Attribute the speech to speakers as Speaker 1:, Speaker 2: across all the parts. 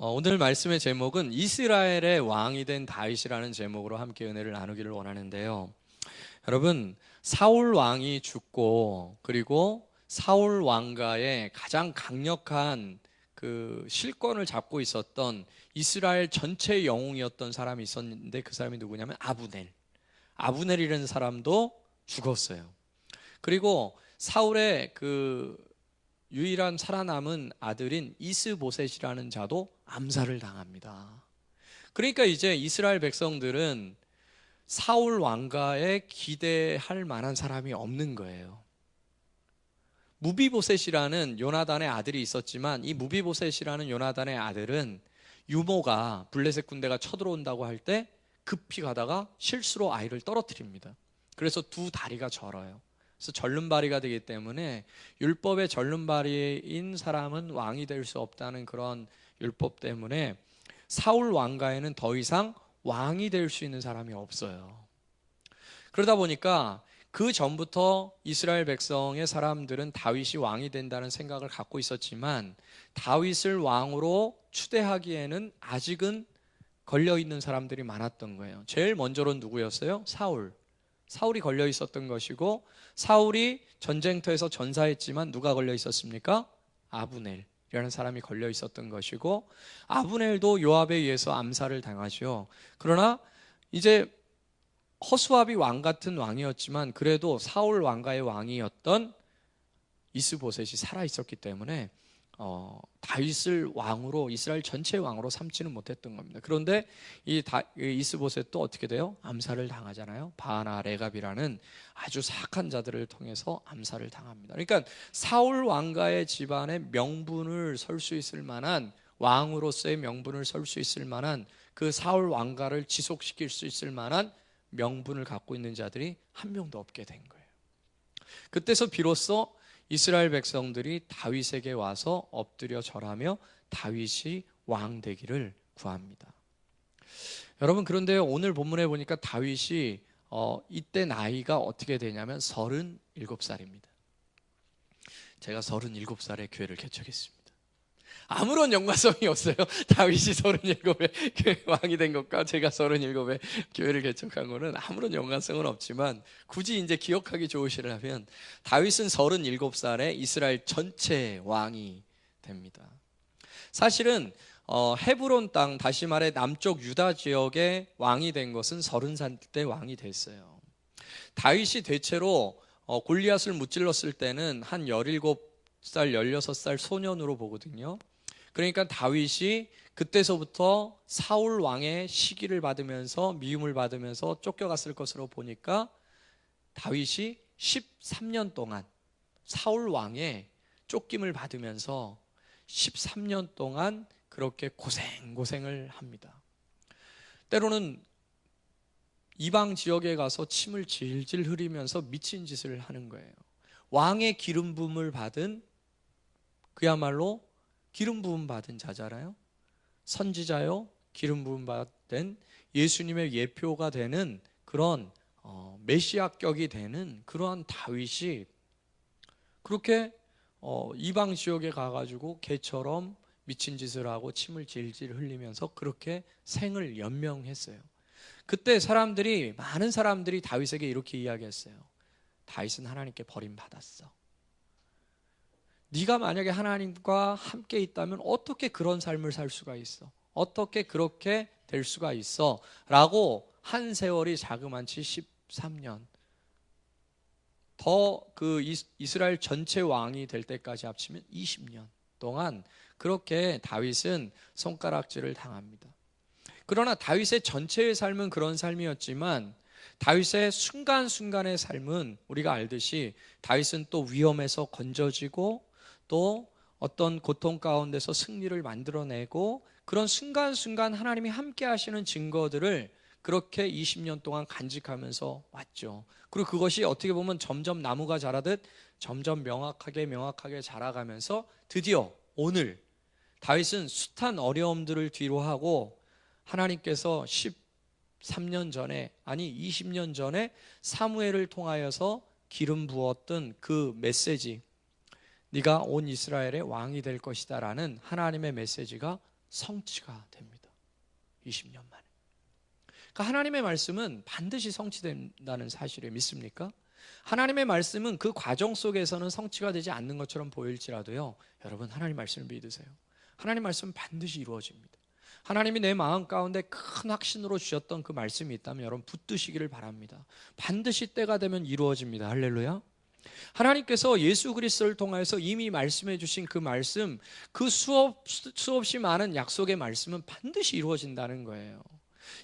Speaker 1: 오늘 말씀의 제목은 이스라엘의 왕이 된 다윗이라는 제목으로 함께 은혜를 나누기를 원하는데요. 여러분, 사울 왕이 죽고 그리고 사울 왕가의 가장 강력한 그 실권을 잡고 있었던 이스라엘 전체 영웅이었던 사람이 있었는데 그 사람이 누구냐면 아브넬. 아브넬이라는 사람도 죽었어요. 그리고 사울의 그 유일한 살아남은 아들인 이스보셋이라는 자도 암살을 당합니다. 그러니까 이제 이스라엘 백성들은 사울 왕가에 기대할 만한 사람이 없는 거예요. 무비보셋이라는 요나단의 아들이 있었지만 이 무비보셋이라는 요나단의 아들은 유모가 블레셋 군대가 쳐들어온다고 할 때 급히 가다가 실수로 아이를 떨어뜨립니다. 그래서 두 다리가 절어요. 그래서 절름발이가 되기 때문에 율법의 절름발이인 사람은 왕이 될 수 없다는 그런 율법 때문에 사울 왕가에는 더 이상 왕이 될 수 있는 사람이 없어요. 그러다 보니까 그 전부터 이스라엘 백성의 사람들은 다윗이 왕이 된다는 생각을 갖고 있었지만 다윗을 왕으로 추대하기에는 아직은 걸려있는 사람들이 많았던 거예요. 제일 먼저로는 누구였어요? 사울이 걸려 있었던 것이고, 사울이 전쟁터에서 전사했지만 누가 걸려 있었습니까? 아브넬이라는 사람이 걸려 있었던 것이고, 아브넬도 요압에 의해서 암살을 당하죠. 그러나 이제 허수아비 왕 같은 왕이었지만 그래도 사울 왕가의 왕이었던 이스보셋이 살아 있었기 때문에 다윗을 왕으로, 이스라엘 전체의 왕으로 삼지는 못했던 겁니다. 그런데 이 이스보셋도 어떻게 돼요? 암살을 당하잖아요. 바하나 레갑이라는 아주 사악한 자들을 통해서 암살을 당합니다. 그러니까 사울 왕가의 집안의 명분을 설 수 있을 만한, 왕으로서의 명분을 설 수 있을 만한, 그 사울 왕가를 지속시킬 수 있을 만한 명분을 갖고 있는 자들이 한 명도 없게 된 거예요. 그때서 비로소 이스라엘 백성들이 다윗에게 와서 엎드려 절하며 다윗이 왕 되기를 구합니다. 여러분, 그런데 오늘 본문에 보니까 다윗이 이때 나이가 어떻게 되냐면 37살입니다. 제가 37살에 교회를 개척했습니다. 아무런 연관성이 없어요. 다윗이 37에 왕이 된 것과 제가 37에 교회를 개척한 거는 아무런 연관성은 없지만, 굳이 이제 기억하기 좋으시라면 다윗은 37살에 이스라엘 전체 왕이 됩니다. 사실은 헤브론 땅, 다시 말해 남쪽 유다 지역의 왕이 된 것은 30살 때 왕이 됐어요. 다윗이 대체로 골리앗을 무찔렀을 때는 한 17살, 16살 소년으로 보거든요. 그러니까 다윗이 그때서부터 사울 왕의 시기를 받으면서, 미움을 받으면서 쫓겨갔을 것으로 보니까 다윗이 13년 동안 사울 왕의 쫓김을 받으면서 13년 동안 그렇게 고생을 합니다. 때로는 이방 지역에 가서 침을 질질 흐리면서 미친 짓을 하는 거예요. 왕의 기름 부음을 받은, 그야말로 기름 부음 받은 자잖아요. 선지자요, 기름 부음 받은 예수님의 예표가 되는 그런 메시아격이 되는 그러한 다윗이 그렇게 이방 지역에 가가지고 개처럼 미친 짓을 하고 침을 질질 흘리면서 그렇게 생을 연명했어요. 그때 많은 사람들이 다윗에게 이렇게 이야기했어요. 다윗은 하나님께 버림받았어. 네가 만약에 하나님과 함께 있다면 어떻게 그런 삶을 살 수가 있어? 어떻게 그렇게 될 수가 있어? 라고 한 세월이 자그만치 13년, 더 그 이스라엘 전체 왕이 될 때까지 합치면 20년 동안 그렇게 다윗은 손가락질을 당합니다. 그러나 다윗의 전체의 삶은 그런 삶이었지만 다윗의 순간순간의 삶은 우리가 알듯이 다윗은 또 위험에서 건져지고 또 어떤 고통 가운데서 승리를 만들어내고, 그런 순간순간 하나님이 함께 하시는 증거들을 그렇게 20년 동안 간직하면서 왔죠. 그리고 그것이 어떻게 보면 점점 나무가 자라듯 점점 명확하게 자라가면서 드디어 오늘 다윗은 숱한 어려움들을 뒤로하고 하나님께서 13년 전에, 아니 20년 전에 사무엘을 통하여서 기름 부었던 그 메시지, 네가 온 이스라엘의 왕이 될 것이다 라는 하나님의 메시지가 성취가 됩니다. 20년 만에. 그러니까 하나님의 말씀은 반드시 성취된다는 사실을 믿습니까? 하나님의 말씀은 그 과정 속에서는 성취가 되지 않는 것처럼 보일지라도요, 여러분 하나님 말씀을 믿으세요. 하나님 말씀은 반드시 이루어집니다. 하나님이 내 마음 가운데 큰 확신으로 주셨던 그 말씀이 있다면 여러분 붙드시기를 바랍니다. 반드시 때가 되면 이루어집니다. 할렐루야. 하나님께서 예수 그리스도를 통해서 이미 말씀해 주신 그 말씀, 그 수없이 많은 약속의 말씀은 반드시 이루어진다는 거예요.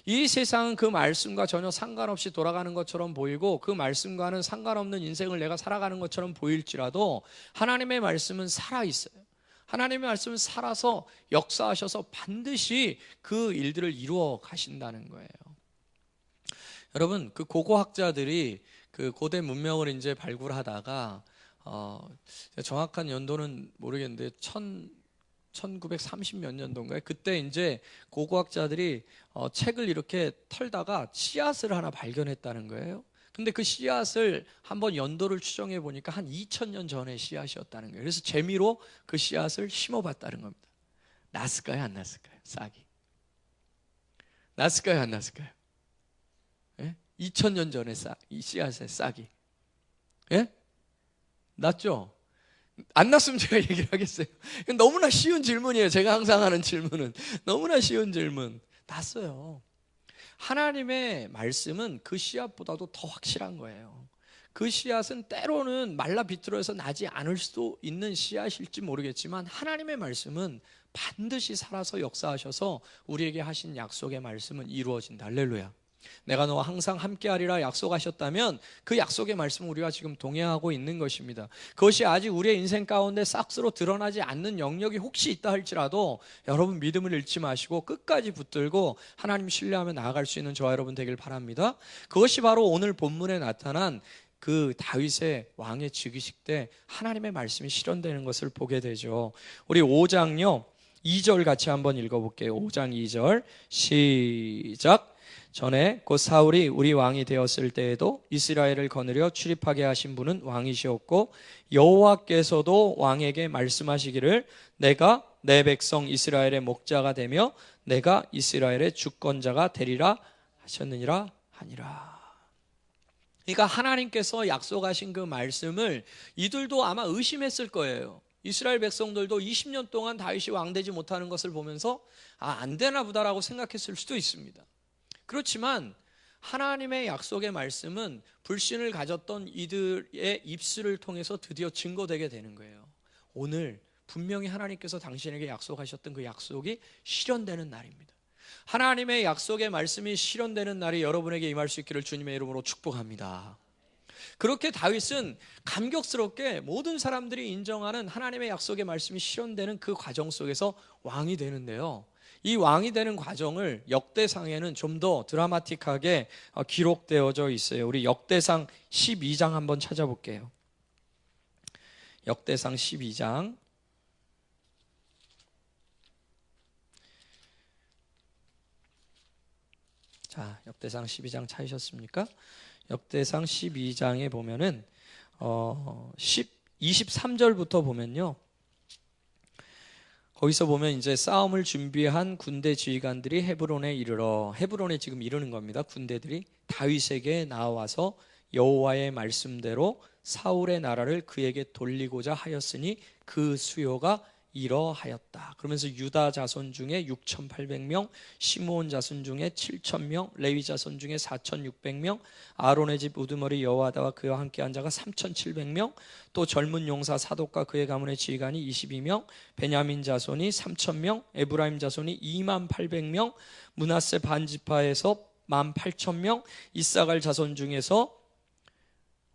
Speaker 1: 이 세상은 그 말씀과 전혀 상관없이 돌아가는 것처럼 보이고 그 말씀과는 상관없는 인생을 내가 살아가는 것처럼 보일지라도 하나님의 말씀은 살아있어요. 하나님의 말씀은 살아서 역사하셔서 반드시 그 일들을 이루어 가신다는 거예요. 여러분, 그 고고학자들이 그 고대 문명을 이제 발굴하다가 정확한 연도는 모르겠는데 1930 몇 년도인가요? 그때 이제 고고학자들이 책을 이렇게 털다가 씨앗을 하나 발견했다는 거예요. 근데 그 씨앗을 한번 연도를 추정해 보니까 한 2000년 전의 씨앗이었다는 거예요. 그래서 재미로 그 씨앗을 심어봤다는 겁니다. 났을까요? 안 났을까요? 싹이. 났을까요? 안 났을까요? 예? 2000년 전의 이 씨앗의 싹이. 예? 났죠? 안 났으면 제가 얘기를 하겠어요. 너무나 쉬운 질문이에요. 제가 항상 하는 질문은. 너무나 쉬운 질문. 났어요. 하나님의 말씀은 그 씨앗보다도 더 확실한 거예요. 그 씨앗은 때로는 말라 비틀어서 나지 않을 수도 있는 씨앗일지 모르겠지만 하나님의 말씀은 반드시 살아서 역사하셔서 우리에게 하신 약속의 말씀은 이루어진다. 할렐루야. 내가 너와 항상 함께하리라 약속하셨다면 그 약속의 말씀은 우리가 지금 동행하고 있는 것입니다. 그것이 아직 우리의 인생 가운데 싹스로 드러나지 않는 영역이 혹시 있다 할지라도 여러분 믿음을 잃지 마시고 끝까지 붙들고 하나님 신뢰하며 나아갈 수 있는 저와 여러분 되길 바랍니다. 그것이 바로 오늘 본문에 나타난 그 다윗의 왕의 즉위식 때 하나님의 말씀이 실현되는 것을 보게 되죠. 우리 5장요 2절 같이 한번 읽어볼게요. 5장 2절 시작. 전에 곧 사울이 우리 왕이 되었을 때에도 이스라엘을 거느려 출입하게 하신 분은 왕이시었고 여호와께서도 왕에게 말씀하시기를 내가 내 백성 이스라엘의 목자가 되며 내가 이스라엘의 주권자가 되리라 하셨느니라 하니라. 그러니까 하나님께서 약속하신 그 말씀을 이들도 아마 의심했을 거예요. 이스라엘 백성들도 20년 동안 다윗이 왕되지 못하는 것을 보면서 안 되나 보다라고 생각했을 수도 있습니다. 그렇지만 하나님의 약속의 말씀은 불신을 가졌던 이들의 입술을 통해서 드디어 증거되게 되는 거예요. 오늘 분명히 하나님께서 당신에게 약속하셨던 그 약속이 실현되는 날입니다. 하나님의 약속의 말씀이 실현되는 날이 여러분에게 임할 수 있기를 주님의 이름으로 축복합니다. 그렇게 다윗은 감격스럽게 모든 사람들이 인정하는 하나님의 약속의 말씀이 실현되는 그 과정 속에서 왕이 되는데요. 이 왕이 되는 과정을 역대상에는 좀 더 드라마틱하게 기록되어져 있어요. 우리 역대상 12장 한번 찾아볼게요. 역대상 12장. 자, 역대상 12장 찾으셨습니까? 역대상 12장에 보면은 23절부터 보면요. 거기서 보면 이제 싸움을 준비한 군대 지휘관들이 헤브론에 이르러, 헤브론에 지금 이르는 겁니다. 군대들이 다윗에게 나와서 여호와의 말씀대로 사울의 나라를 그에게 돌리고자 하였으니 그 수요가 이러하였다. 그러면서 유다 자손 중에 6,800명, 시므온 자손 중에 7,000명, 레위 자손 중에 4,600명, 아론의 집 우두머리 여호와다와 그와 함께한 자가 3,700명, 또 젊은 용사 사독과 그의 가문의 지휘관이 22명, 베냐민 자손이 3,000명, 에브라임 자손이 28,000명, 므낫세 반지파에서 18,000명, 이사갈 자손 중에서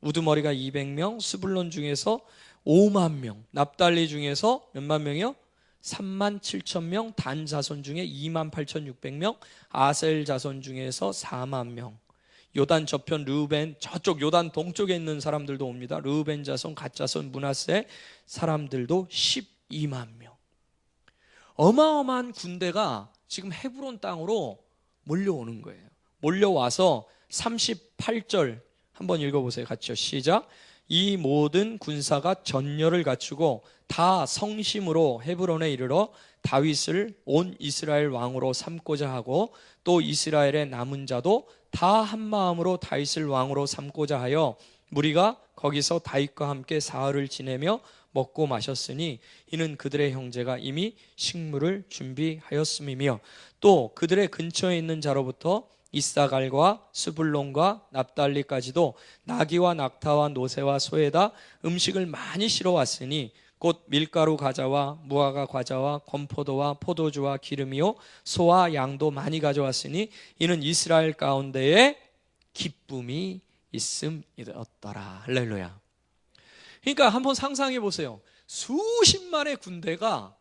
Speaker 1: 우두머리가 200명, 스불론 중에서 5만 명, 납달리 중에서 몇만 명이요? 37,000명, 단 자손 중에 28,600명, 아셀 자손 중에서 4만 명. 요단 저편 르우벤, 저쪽 요단 동쪽에 있는 사람들도 옵니다. 르우벤 자손, 갓 자손, 므낫세 사람들도 12만 명. 어마어마한 군대가 지금 헤브론 땅으로 몰려오는 거예요. 몰려와서 38절 한번 읽어보세요. 같이요. 시작. 이 모든 군사가 전열을 갖추고 다 성심으로 헤브론에 이르러 다윗을 온 이스라엘 왕으로 삼고자 하고 또 이스라엘의 남은 자도 다 한 마음으로 다윗을 왕으로 삼고자 하여 무리가 거기서 다윗과 함께 사흘을 지내며 먹고 마셨으니 이는 그들의 형제가 이미 식물을 준비하였음이며 또 그들의 근처에 있는 자로부터 이사갈과 스불론과 납달리까지도 나귀와 낙타와 노새와 소에다 음식을 많이 실어왔으니 곧 밀가루 과자와 무화과 과자와 건포도와 포도주와 기름이요 소와 양도 많이 가져왔으니 이는 이스라엘 가운데에 기쁨이 있음이었더라. 할렐루야. 그러니까 한번 상상해 보세요. 수십만의 군대가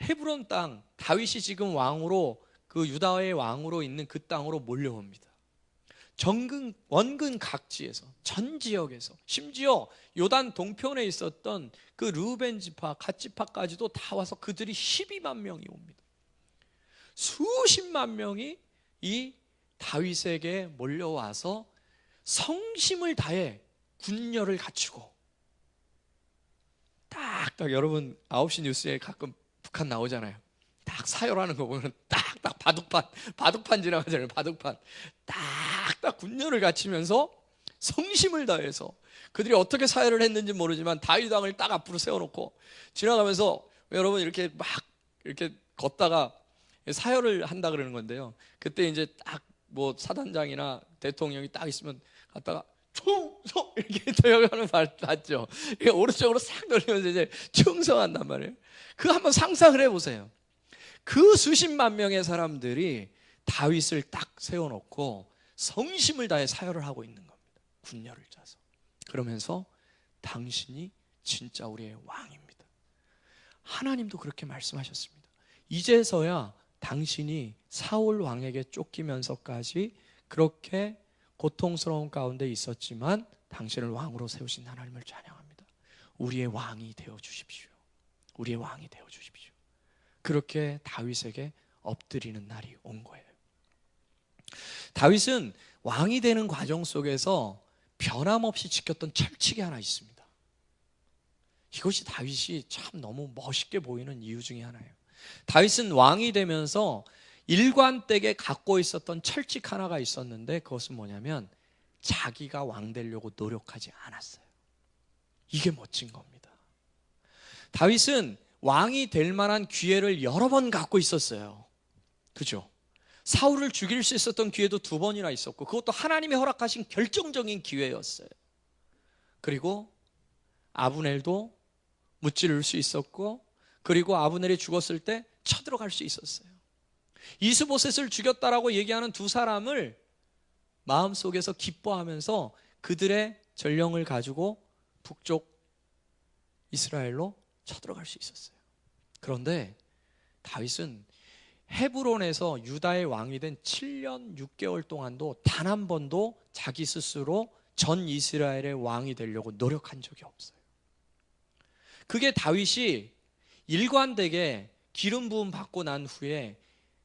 Speaker 1: 헤브론 땅, 다윗이 지금 왕으로 그 유다의 왕으로 있는 그 땅으로 몰려옵니다. 원근 각지에서, 전 지역에서, 심지어 요단 동편에 있었던 그 르우벤 지파, 갓 지파까지도 다 와서 그들이 12만 명이 옵니다. 수십만 명이 이 다윗에게 몰려와서 성심을 다해 군렬을 갖추고 딱딱 여러분 9시 뉴스에 가끔 북한 나오잖아요. 딱 사열하는 거 보면 딱딱 바둑판 지나가잖아요. 바둑판 딱딱 군렬을 갖추면서 성심을 다해서 그들이 어떻게 사열을 했는지 모르지만 다윗 왕을 딱 앞으로 세워놓고 지나가면서 여러분 이렇게 막 이렇게 걷다가 사열을 한다 그러는 건데요. 그때 이제 딱 뭐 사단장이나 대통령이 딱 있으면 갔다가 충성 이렇게 대역하는 말 맞죠? 오른쪽으로 싹 돌리면서 이제 충성한단 말이에요. 그거 한번 상상을 해보세요. 그 수십만 명의 사람들이 다윗을 딱 세워놓고 성심을 다해 사열을 하고 있는 겁니다. 군렬을 짜서. 그러면서 당신이 진짜 우리의 왕입니다. 하나님도 그렇게 말씀하셨습니다. 이제서야 당신이 사울 왕에게 쫓기면서까지 그렇게 고통스러운 가운데 있었지만 당신을 왕으로 세우신 하나님을 찬양합니다. 우리의 왕이 되어주십시오. 우리의 왕이 되어주십시오. 그렇게 다윗에게 엎드리는 날이 온 거예요. 다윗은 왕이 되는 과정 속에서 변함없이 지켰던 철칙이 하나 있습니다. 이것이 다윗이 참 너무 멋있게 보이는 이유 중에 하나예요. 다윗은 왕이 되면서 일관되게 갖고 있었던 철칙 하나가 있었는데 그것은 뭐냐면 자기가 왕 되려고 노력하지 않았어요. 이게 멋진 겁니다. 다윗은 왕이 될 만한 기회를 여러 번 갖고 있었어요. 그죠? 사울을 죽일 수 있었던 기회도 2번이나 있었고 그것도 하나님이 허락하신 결정적인 기회였어요. 그리고 아브넬도 무찌를 수 있었고 그리고 아브넬이 죽었을 때 쳐들어갈 수 있었어요. 이스보셋을 죽였다라고 얘기하는 2 사람을 마음속에서 기뻐하면서 그들의 전령을 가지고 북쪽 이스라엘로 쳐들어갈 수 있었어요. 그런데 다윗은 헤브론에서 유다의 왕이 된 7년 6개월 동안도 단 한 번도 자기 스스로 전 이스라엘의 왕이 되려고 노력한 적이 없어요. 그게 다윗이 일관되게 기름 부음 받고 난 후에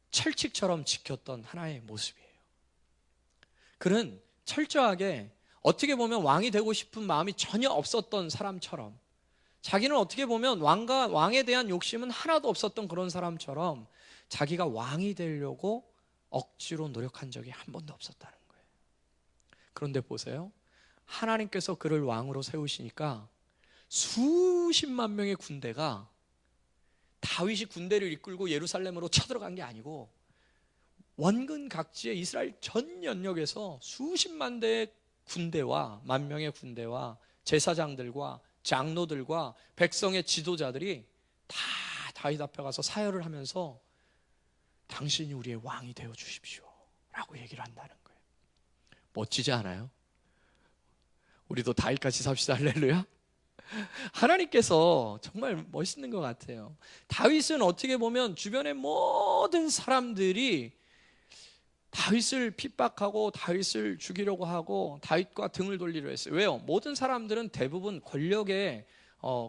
Speaker 1: 철칙처럼 지켰던 하나의 모습이에요. 그는 철저하게 어떻게 보면 왕이 되고 싶은 마음이 전혀 없었던 사람처럼 자기는 어떻게 보면 왕에 대한 욕심은 하나도 없었던 그런 사람처럼 자기가 왕이 되려고 억지로 노력한 적이 한 번도 없었다는 거예요. 그런데 보세요. 하나님께서 그를 왕으로 세우시니까 수십만 명의 군대가 다윗이 군대를 이끌고 예루살렘으로 쳐들어간 게 아니고 원근 각지의 이스라엘 전 연역에서 수십만 대의 군대와 만 명의 군대와 제사장들과 장로들과 백성의 지도자들이 다 다윗 앞에 가서 사열을 하면서 당신이 우리의 왕이 되어 주십시오 라고 얘기를 한다는 거예요. 멋지지 않아요? 우리도 다윗같이 삽시다. 할렐루야. 하나님께서 정말 멋있는 것 같아요. 다윗은 어떻게 보면 주변의 모든 사람들이 다윗을 핍박하고 다윗을 죽이려고 하고 다윗과 등을 돌리려 했어요. 왜요? 모든 사람들은 대부분 권력에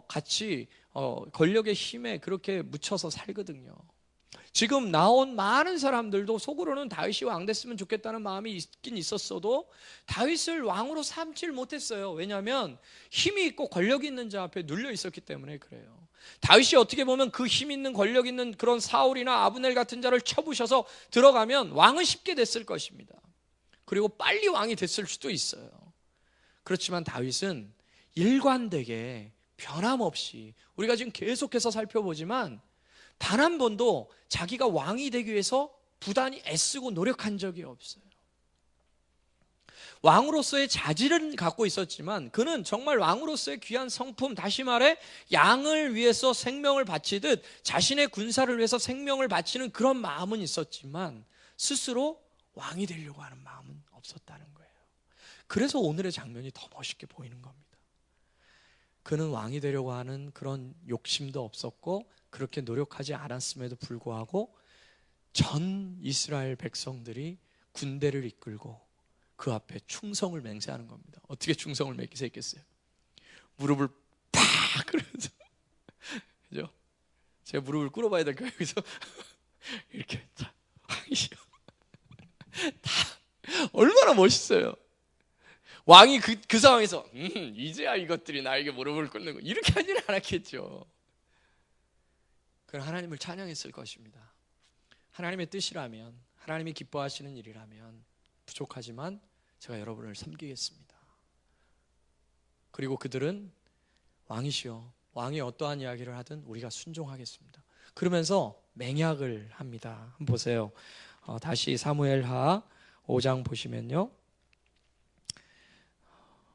Speaker 1: 같이 권력의 힘에 그렇게 묻혀서 살거든요. 지금 나온 많은 사람들도 속으로는 다윗이 왕 됐으면 좋겠다는 마음이 있긴 있었어도 다윗을 왕으로 삼지를 못했어요. 왜냐하면 힘이 있고 권력이 있는 자 앞에 눌려 있었기 때문에 그래요. 다윗이 어떻게 보면 그 힘 있는 권력 있는 그런 사울이나 아브넬 같은 자를 쳐부셔서 들어가면 왕은 쉽게 됐을 것입니다. 그리고 빨리 왕이 됐을 수도 있어요. 그렇지만 다윗은 일관되게 변함없이, 우리가 지금 계속해서 살펴보지만 단 한 번도 자기가 왕이 되기 위해서 부단히 애쓰고 노력한 적이 없어요. 왕으로서의 자질은 갖고 있었지만 그는 정말 왕으로서의 귀한 성품, 다시 말해 양을 위해서 생명을 바치듯 자신의 군사를 위해서 생명을 바치는 그런 마음은 있었지만 스스로 왕이 되려고 하는 마음은 없었다는 거예요. 그래서 오늘의 장면이 더 멋있게 보이는 겁니다. 그는 왕이 되려고 하는 그런 욕심도 없었고 그렇게 노력하지 않았음에도 불구하고 전 이스라엘 백성들이 군대를 이끌고 그 앞에 충성을 맹세하는 겁니다. 어떻게 충성을 맹세했겠어요? 무릎을 팍 그러면서, 그죠? 제가 무릎을 꿇어봐야 될까요? 여기서 이렇게 다 왕이시여, 다 얼마나 멋있어요. 왕이 그 상황에서 이제야 이것들이 나에게 무릎을 꿇는 거, 이렇게 하지는 않았겠죠. 그는 하나님을 찬양했을 것입니다. 하나님의 뜻이라면, 하나님이 기뻐하시는 일이라면 부족하지만 제가 여러분을 섬기겠습니다. 그리고 그들은 왕이시여, 왕이 어떠한 이야기를 하든 우리가 순종하겠습니다. 그러면서 맹약을 합니다. 한번 보세요. 다시 사무엘하 5장 보시면요,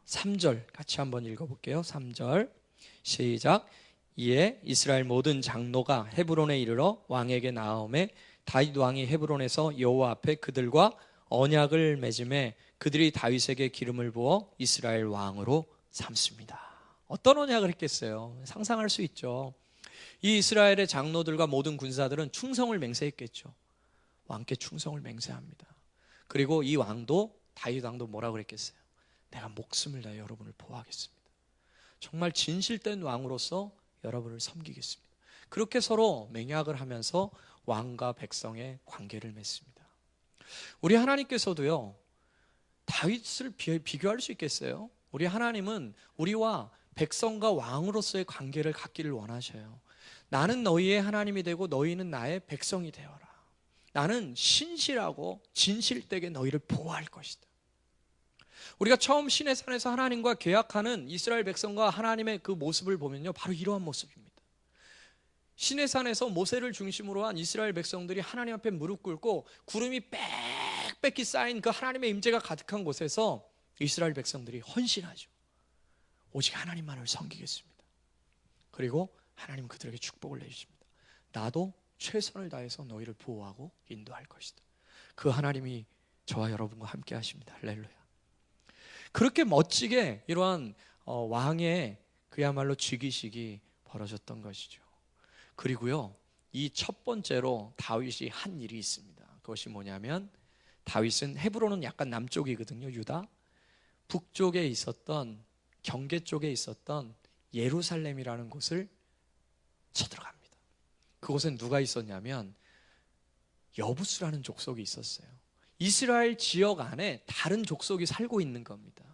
Speaker 1: 3절 같이 한번 읽어볼게요. 3절 시작. 이에 이스라엘 모든 장로가 헤브론에 이르러 왕에게 나아오매 다윗 왕이 헤브론에서 여호와 앞에 그들과 언약을 맺음에 그들이 다윗에게 기름을 부어 이스라엘 왕으로 삼습니다. 어떤 언약을 했겠어요? 상상할 수 있죠. 이 이스라엘의 장로들과 모든 군사들은 충성을 맹세했겠죠. 왕께 충성을 맹세합니다. 그리고 이 왕도, 다윗 왕도 뭐라고 그랬겠어요? 내가 목숨을 다해 여러분을 보호하겠습니다. 정말 진실된 왕으로서 여러분을 섬기겠습니다. 그렇게 서로 맹약을 하면서 왕과 백성의 관계를 맺습니다. 우리 하나님께서도요, 다윗을 비교할 수 있겠어요? 우리 하나님은 우리와 백성과 왕으로서의 관계를 갖기를 원하셔요. 나는 너희의 하나님이 되고 너희는 나의 백성이 되어라. 나는 신실하고 진실되게 너희를 보호할 것이다. 우리가 처음 시내산에서 하나님과 계약하는 이스라엘 백성과 하나님의 그 모습을 보면요, 바로 이러한 모습입니다. 시내산에서 모세를 중심으로 한 이스라엘 백성들이 하나님 앞에 무릎 꿇고 구름이 빽빽히 쌓인 그 하나님의 임재가 가득한 곳에서 이스라엘 백성들이 헌신하죠. 오직 하나님만을 섬기겠습니다. 그리고 하나님 그들에게 축복을 내주십니다. 나도 최선을 다해서 너희를 보호하고 인도할 것이다. 그 하나님이 저와 여러분과 함께 하십니다. 할렐루야. 그렇게 멋지게 이러한 왕의 그야말로 즉위식이 벌어졌던 것이죠. 그리고요, 이 첫 번째로 다윗이 한 일이 있습니다. 그것이 뭐냐면, 다윗은 헤브론은 약간 남쪽이거든요, 유다. 북쪽에 있었던, 경계 쪽에 있었던 예루살렘이라는 곳을 쳐들어갑니다. 그곳엔 누가 있었냐면 여부스라는 족속이 있었어요. 이스라엘 지역 안에 다른 족속이 살고 있는 겁니다.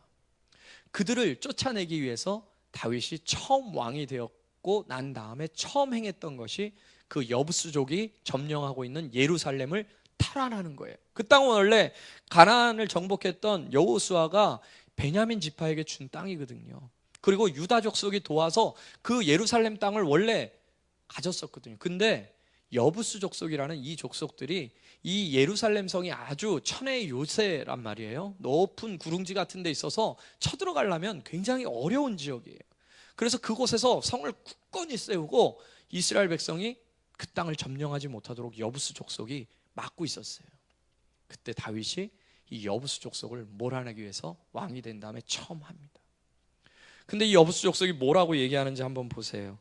Speaker 1: 그들을 쫓아내기 위해서 다윗이 처음 왕이 되었고 난 다음에 처음 행했던 것이 그 여부스족이 점령하고 있는 예루살렘을 탈환하는 거예요. 그 땅은 원래 가나안을 정복했던 여호수아가 베냐민 지파에게 준 땅이거든요. 그리고 유다 족속이 도와서 그 예루살렘 땅을 원래 가졌었거든요. 근데 여부스 족속이라는 이 족속들이 이 예루살렘 성이 아주 천혜의 요새란 말이에요. 높은 구릉지 같은 데 있어서 쳐들어가려면 굉장히 어려운 지역이에요. 그래서 그곳에서 성을 굳건히 세우고 이스라엘 백성이 그 땅을 점령하지 못하도록 여부스 족속이 막고 있었어요. 그때 다윗이 이 여부스 족속을 몰아내기 위해서 왕이 된 다음에 처음 합니다. 근데 이 여부스 족속이 뭐라고 얘기하는지 한번 보세요.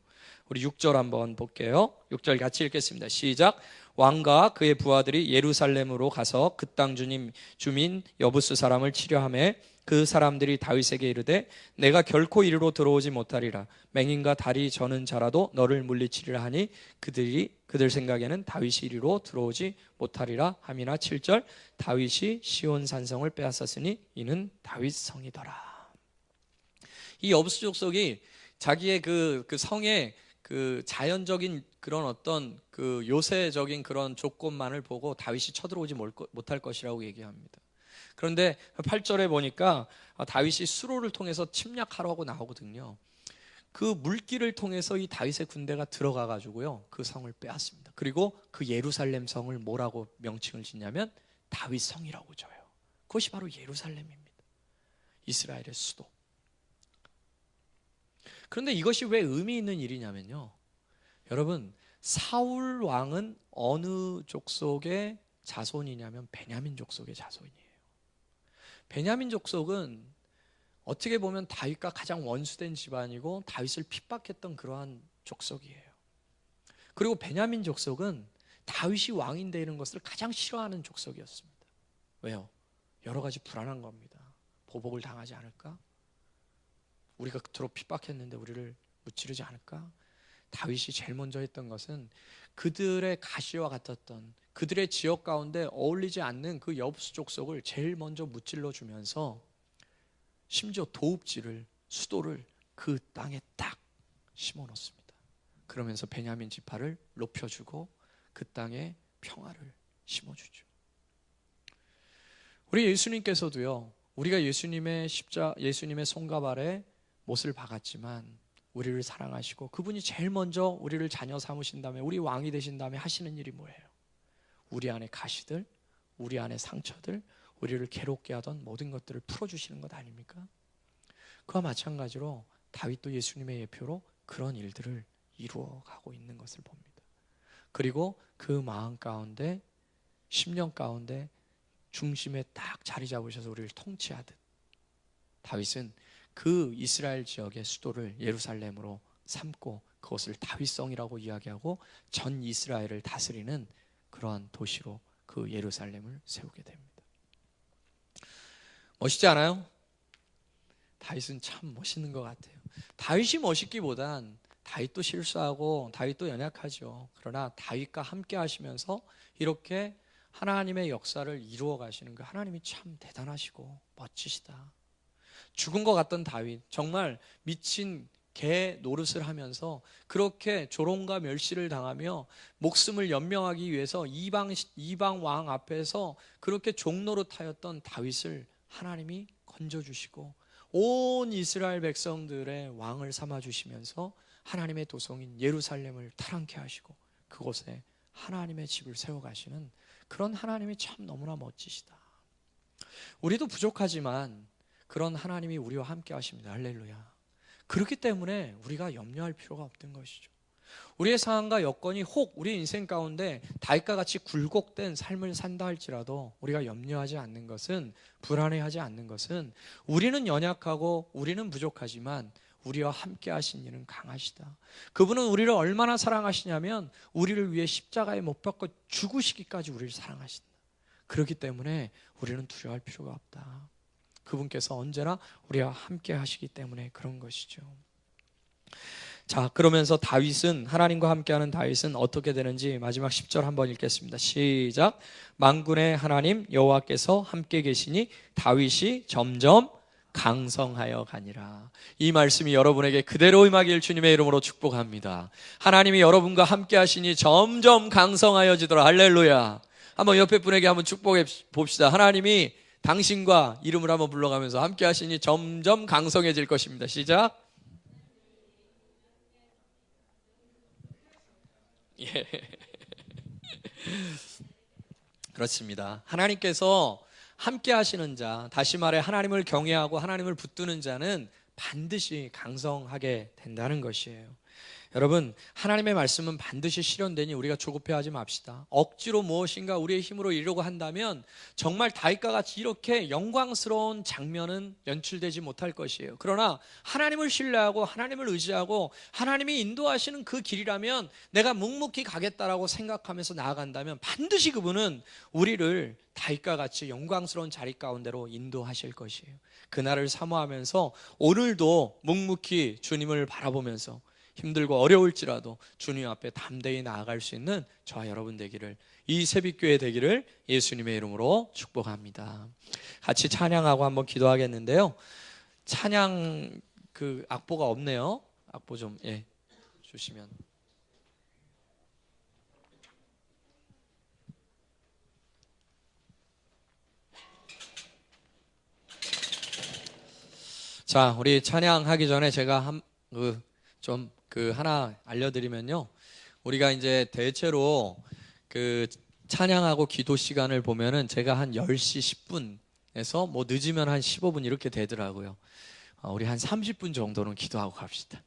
Speaker 1: 우리 6절 한번 볼게요. 6절 같이 읽겠습니다. 시작. 왕과 그의 부하들이 예루살렘으로 가서 그 땅 주민 여부스 사람을 치려하매 그 사람들이 다윗에게 이르되 내가 결코 이리로 들어오지 못하리라. 맹인과 다리 저는 자라도 너를 물리치리라 하니 그들 생각에는 다윗이 이리로 들어오지 못하리라 함이나. 7절 다윗이 시온 산성을 빼앗았으니 이는 다윗 성이더라. 이 여부수 족속이 자기의 그 성의 그 자연적인 그런 어떤 그 요새적인 그런 조건만을 보고 다윗이 쳐들어오지 못할 것이라고 얘기합니다. 그런데 8절에 보니까 다윗이 수로를 통해서 침략하라고 나오거든요. 그 물길을 통해서 이 다윗의 군대가 들어가 가지고요, 그 성을 빼앗습니다. 그리고 그 예루살렘 성을 뭐라고 명칭을 짓냐면 다윗 성이라고 져요. 그것이 바로 예루살렘입니다. 이스라엘의 수도. 그런데 이것이 왜 의미 있는 일이냐면요, 여러분, 사울 왕은 어느 족속의 자손이냐면 베냐민 족속의 자손이에요. 베냐민 족속은 어떻게 보면 다윗과 가장 원수된 집안이고 다윗을 핍박했던 그러한 족속이에요. 그리고 베냐민 족속은 다윗이 왕이 되는 것을 가장 싫어하는 족속이었습니다. 왜요? 여러 가지 불안한 겁니다. 보복을 당하지 않을까? 우리가 그토록 핍박했는데 우리를 무찌르지 않을까? 다윗이 제일 먼저 했던 것은 그들의 가시와 같았던 그들의 지역 가운데 어울리지 않는 그 여부수 족속을 제일 먼저 무찔러 주면서 심지어 도읍지를, 수도를 그 땅에 딱 심어 놓습니다. 그러면서 베냐민 지파를 높여주고 그 땅에 평화를 심어주죠. 우리 예수님께서도요, 우리가 예수님의 예수님의 손과 발에 못을 박았지만 우리를 사랑하시고 그분이 제일 먼저 우리를 자녀 삼으신 다음에 우리 왕이 되신 다음에 하시는 일이 뭐예요? 우리 안에 가시들, 우리 안에 상처들, 우리를 괴롭게 하던 모든 것들을 풀어주시는 것 아닙니까? 그와 마찬가지로 다윗도 예수님의 예표로 그런 일들을 이루어가고 있는 것을 봅니다. 그리고 그 마음 가운데, 심령 가운데 중심에 딱 자리 잡으셔서 우리를 통치하듯 다윗은 그 이스라엘 지역의 수도를 예루살렘으로 삼고 그것을 다윗성이라고 이야기하고 전 이스라엘을 다스리는 그러한 도시로 그 예루살렘을 세우게 됩니다. 멋있지 않아요? 다윗은 참 멋있는 것 같아요. 다윗이 멋있기보단 다윗도 실수하고 다윗도 연약하죠. 그러나 다윗과 함께 하시면서 이렇게 하나님의 역사를 이루어 가시는 그 하나님이 참 대단하시고 멋지시다. 죽은 것 같던 다윗, 정말 미친 개 노릇을 하면서 그렇게 조롱과 멸시를 당하며 목숨을 연명하기 위해서 이방 왕 앞에서 그렇게 종노릇하였던 다윗을 하나님이 건져주시고 온 이스라엘 백성들의 왕을 삼아주시면서 하나님의 도성인 예루살렘을 타랑케 하시고 그곳에 하나님의 집을 세워가시는 그런 하나님이 참 너무나 멋지시다. 우리도 부족하지만 그런 하나님이 우리와 함께 하십니다. 할렐루야. 그렇기 때문에 우리가 염려할 필요가 없던 것이죠. 우리의 상황과 여건이 혹 우리 인생 가운데 다윗과 같이 굴곡된 삶을 산다 할지라도 우리가 염려하지 않는 것은, 불안해하지 않는 것은 우리는 연약하고 우리는 부족하지만 우리와 함께 하신 이는 강하시다. 그분은 우리를 얼마나 사랑하시냐면 우리를 위해 십자가에 못 박고 죽으시기까지 우리를 사랑하신다. 그렇기 때문에 우리는 두려워할 필요가 없다. 그분께서 언제나 우리와 함께 하시기 때문에 그런 것이죠. 자, 그러면서 다윗은, 하나님과 함께하는 다윗은 어떻게 되는지 마지막 10절 한번 읽겠습니다. 시작. 만군의 하나님 여호와께서 함께 계시니 다윗이 점점 강성하여 가니라. 이 말씀이 여러분에게 그대로 임하길 주님의 이름으로 축복합니다. 하나님이 여러분과 함께 하시니 점점 강성하여지더라. 할렐루야. 한번 옆에 분에게 한번 축복해 봅시다. 하나님이 당신과 이름을 한번 불러가면서 함께 하시니 점점 강성해질 것입니다. 시작. 예. 그렇습니다. 하나님께서 함께 하시는 자, 다시 말해 하나님을 경외하고 하나님을 붙드는 자는 반드시 강성하게 된다는 것이에요. 여러분, 하나님의 말씀은 반드시 실현되니 우리가 조급해하지 맙시다. 억지로 무엇인가 우리의 힘으로 이루려고 한다면 정말 다윗과 같이 이렇게 영광스러운 장면은 연출되지 못할 것이에요. 그러나 하나님을 신뢰하고 하나님을 의지하고 하나님이 인도하시는 그 길이라면 내가 묵묵히 가겠다라고 생각하면서 나아간다면 반드시 그분은 우리를 다윗과 같이 영광스러운 자리 가운데로 인도하실 것이에요. 그날을 사모하면서 오늘도 묵묵히 주님을 바라보면서 힘들고 어려울지라도 주님 앞에 담대히 나아갈 수 있는 저와 여러분 되기를, 이 새벽교회 되기를 예수님의 이름으로 축복합니다. 같이 찬양하고 한번 기도하겠는데요. 찬양 그 악보가 없네요. 악보 좀 주시면. 자, 우리 찬양하기 전에 제가 하나 알려드리면요. 우리가 이제 대체로 그 찬양하고 기도 시간을 보면은 제가 한 10시 10분에서 뭐 늦으면 한 15분 이렇게 되더라고요. 우리 한 30분 정도는 기도하고 갑시다.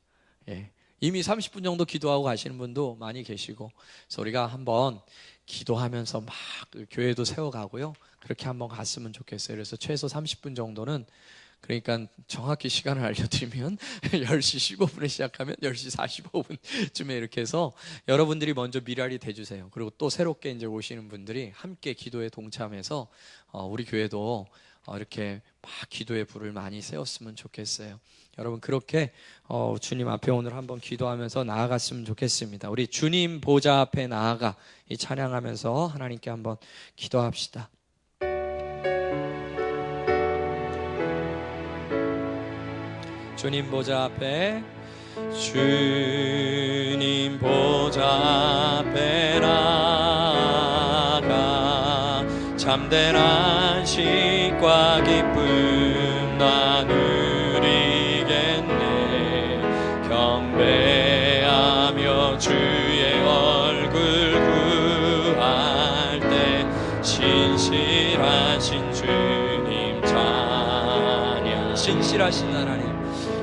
Speaker 1: 이미 30분 정도 기도하고 가시는 분도 많이 계시고, 그래서 우리가 한번 기도하면서 막 교회도 세워가고요. 그렇게 한번 갔으면 좋겠어요. 그래서 최소 30분 정도는, 그러니까 정확히 시간을 알려드리면 10시 15분에 시작하면 10시 45분쯤에 이렇게 해서 여러분들이 먼저 미랄이 돼주세요. 그리고 또 새롭게 이제 오시는 분들이 함께 기도에 동참해서 우리 교회도 이렇게 막 기도의 불을 많이 세웠으면 좋겠어요. 여러분, 그렇게 주님 앞에 오늘 한번 기도하면서 나아갔으면 좋겠습니다. 우리 주님 보좌 앞에 나아가 이 찬양하면서 하나님께 한번 기도합시다. 주님 보좌 앞에, 주님 보좌 앞에 나아가 참된 안식과 기쁨 나누리겠네. 경배하며 주의 얼굴 구할 때 신실하신 주님 찬양. 신실하신 하나님,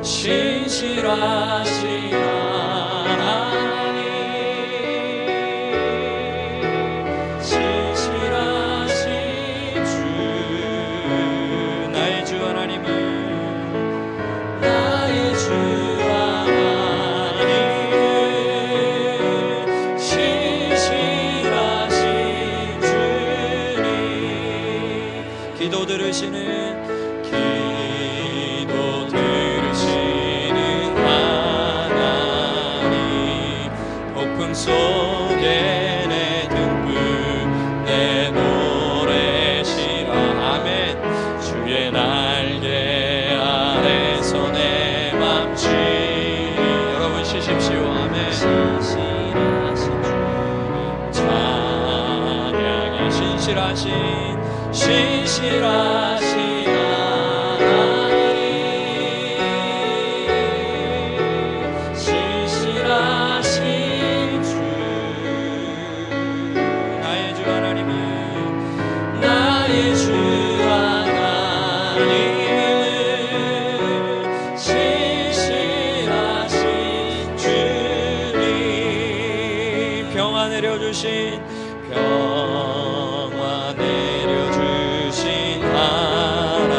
Speaker 1: 신실하신 하나님, 신실하신 주, 나의 주 하나님은, 나의 주 하나님은 신실하신 주님. 기도 들으시는 속에 내 등불 내 노래시라. 아멘. 주의 날개 아래서 내 맘지. 여러분 쉬십시오. 아멘. 신실하신 주님 찬양해. 신실하신 평화 내려주신 하나님,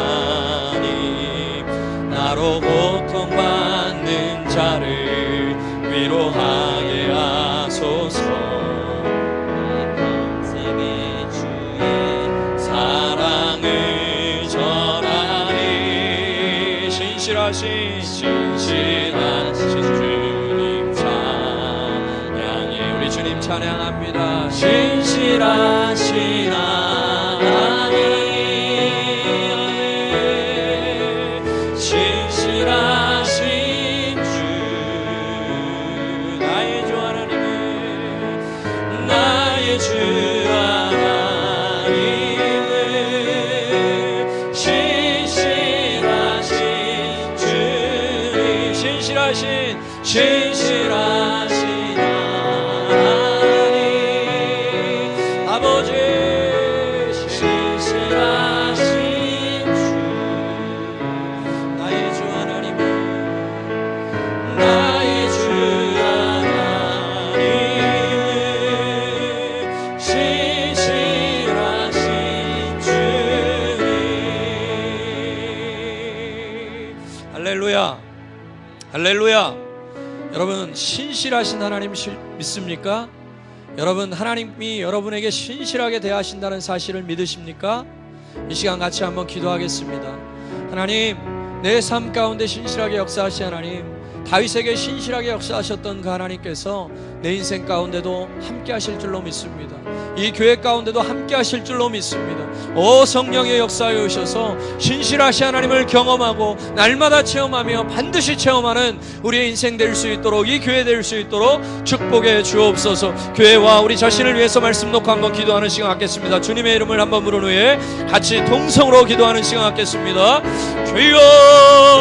Speaker 1: 나로 고통받는 자를 위로하게 하소서. 평생의 주의 사랑을 전하리. 신실하신 주님 찬양해. 우리 주님 찬양합니다. 신실하신 하나님, 신실하신 주, 나의 주 하나님은, 나의 주 하나님은 신실하신 주님. 신실하신 아버지, 신실하신 주, 나의 주 하나님은, 나의 주 할렐루야. 여러분 신실하신 하나님 믿습니까? 여러분 하나님이 여러분에게 신실하게 대하신다는 사실을 믿으십니까? 이 시간 같이 한번 기도하겠습니다. 하나님, 내 삶 가운데 신실하게 역사하신 하나님, 다윗에게 신실하게 역사하셨던 그 하나님께서 내 인생 가운데도 함께 하실 줄로 믿습니다. 이 교회 가운데도 함께 하실 줄로 믿습니다. 오 성령의 역사에 오셔서 신실하신 하나님을 경험하고 날마다 체험하며 반드시 체험하는 우리의 인생 될 수 있도록, 이 교회 될 수 있도록 축복해 주옵소서. 교회와 우리 자신을 위해서 말씀 놓고 한번 기도하는 시간 갖겠습니다. 주님의 이름을 한번 부른 후에 같이 동성으로 기도하는 시간 갖겠습니다. 주여